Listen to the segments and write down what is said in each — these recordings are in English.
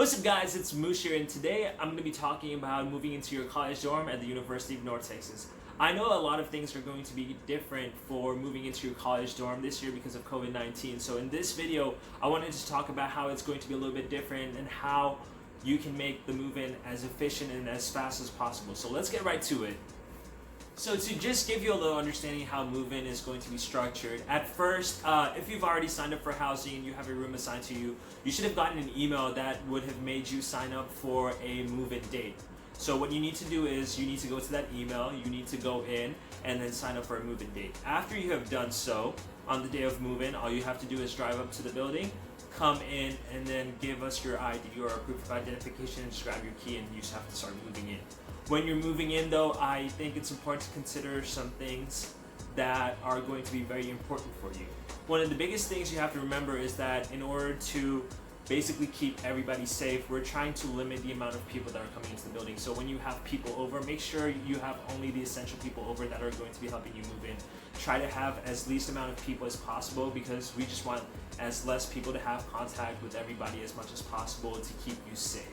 What's up guys, it's Moose here, and today I'm going to be talking about moving into your college dorm at the University of North Texas. I know a lot of things are going to be different for moving into your college dorm this year because of COVID-19. So in this video, I wanted to talk about how it's going to be a little bit different and how you can make the move-in as efficient and as fast as possible. So let's get right to it. So to just give you a little understanding how move-in is going to be structured, at first, if you've already signed up for housing and you have a room assigned to you, you should have gotten an email that would have made you sign up for a move-in date. So what you need to do is you need to go to that email, you need to go in and then sign up for a move-in date. After you have done so, on the day of move-in, all you have to do is drive up to the building, come in, and then give us your ID or proof of identification and just grab your key, and you just have to start moving in. When you're moving in though, I think it's important to consider some things that are going to be very important for you. One of the biggest things you have to remember is that in order to basically keep everybody safe, we're trying to limit the amount of people that are coming into the building. So when you have people over, make sure you have only the essential people over that are going to be helping you move in. Try to have as least amount of people as possible because we just want as less people to have contact with everybody as much as possible to keep you safe.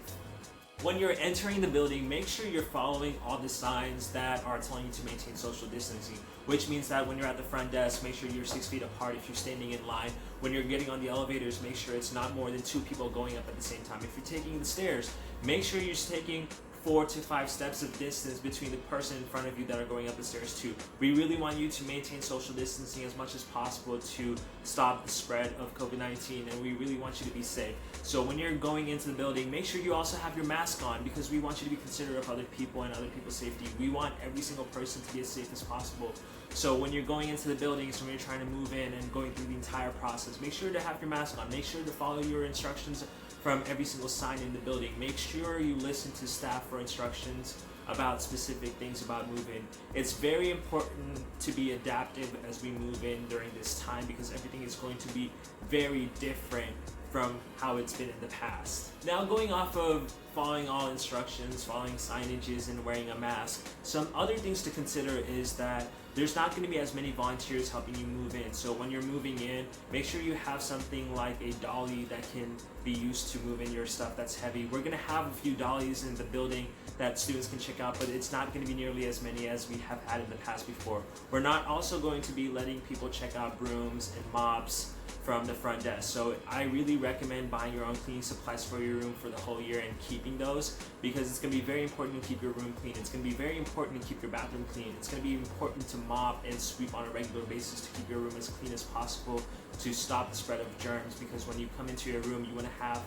When you're entering the building, make sure you're following all the signs that are telling you to maintain social distancing, which means that when you're at the front desk, make sure you're 6 feet apart if you're standing in line. When you're getting on the elevators, make sure it's not more than 2 people going up at the same time. If you're taking the stairs, make sure you're taking 4 to 5 steps of distance between the person in front of you that are going up the stairs too. We really want you to maintain social distancing as much as possible to stop the spread of COVID-19, and we really want you to be safe. So when you're going into the building, make sure you also have your mask on because we want you to be considerate of other people and other people's safety. We want every single person to be as safe as possible. So when you're going into the buildings, when you're trying to move in and going through the entire process, make sure to have your mask on. Make sure to follow your instructions from every single sign in the building. Make sure you listen to staff for instructions about specific things about move-in. It's very important to be adaptive as we move in during this time because everything is going to be very different from how it's been in the past. Now, going off of following all instructions, following signages, and wearing a mask, some other things to consider is that there's not going to be as many volunteers helping you move in. So when you're moving in, make sure you have something like a dolly that can be used to move in your stuff that's heavy. We're going to have a few dollies in the building that students can check out, but it's not going to be nearly as many as we have had in the past before. We're not also going to be letting people check out brooms and mops from the front desk. So I really recommend buying your own cleaning supplies for your room for the whole year and keeping those because it's going to be very important to keep your room clean. It's going to be very important to keep your bathroom clean. It's going to be important to mop and sweep on a regular basis to keep your room as clean as possible to stop the spread of germs, because when you come into your room, you want to have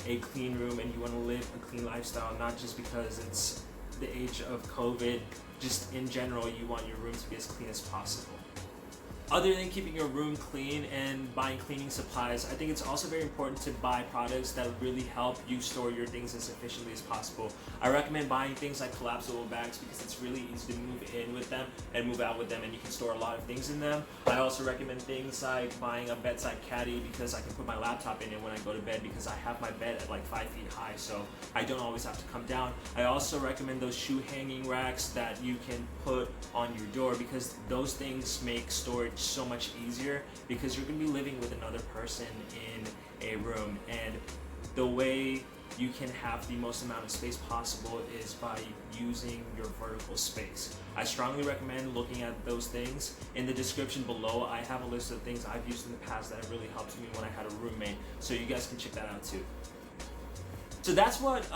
a clean room and you want to live a clean lifestyle, not just because it's the age of COVID. Just in general, you want your room to be as clean as possible. Other than keeping your room clean and buying cleaning supplies, I think it's also very important to buy products that really help you store your things as efficiently as possible. I recommend buying things like collapsible bags because it's really easy to move in with them and move out with them, and you can store a lot of things in them. I also recommend things like buying a bedside caddy because I can put my laptop in it when I go to bed because I have my bed at like 5 feet high, so I don't always have to come down. I also recommend those shoe hanging racks that you can put on your door because those things make storage so much easier because you're going to be living with another person in a room, and the way you can have the most amount of space possible is by using your vertical space. I strongly recommend looking at those things. In the description below, I have a list of things I've used in the past that have really helped me when I had a roommate, so you guys can check that out too. So that's what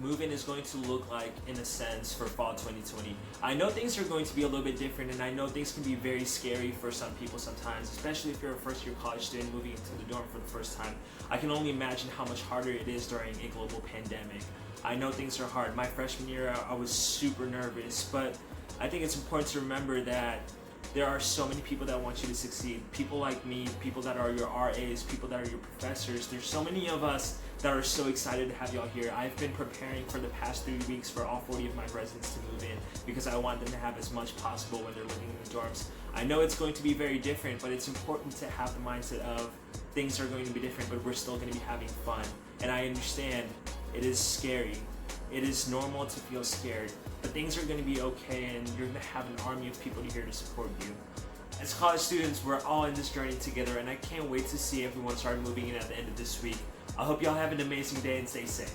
move-in is going to look like in a sense for fall 2020. I know things are going to be a little bit different, and I know things can be very scary for some people sometimes, especially if you're a first-year college student moving into the dorm for the first time. I can only imagine how much harder it is during a global pandemic. I know things are hard. My freshman year, I was super nervous, but I think it's important to remember that there are so many people that want you to succeed. People like me, people that are your RAs, people that are your professors. There's so many of us that are so excited to have y'all here. I've been preparing for the past 3 weeks for all 40 of my residents to move in because I want them to have as much possible when they're living in the dorms. I know it's going to be very different, but it's important to have the mindset of things are going to be different, but we're still going to be having fun. And I understand it is scary. It is normal to feel scared, but things are going to be okay, and you're going to have an army of people here to support you. As college students, we're all in this journey together, and I can't wait to see everyone start moving in at the end of this week. I hope y'all have an amazing day and stay safe.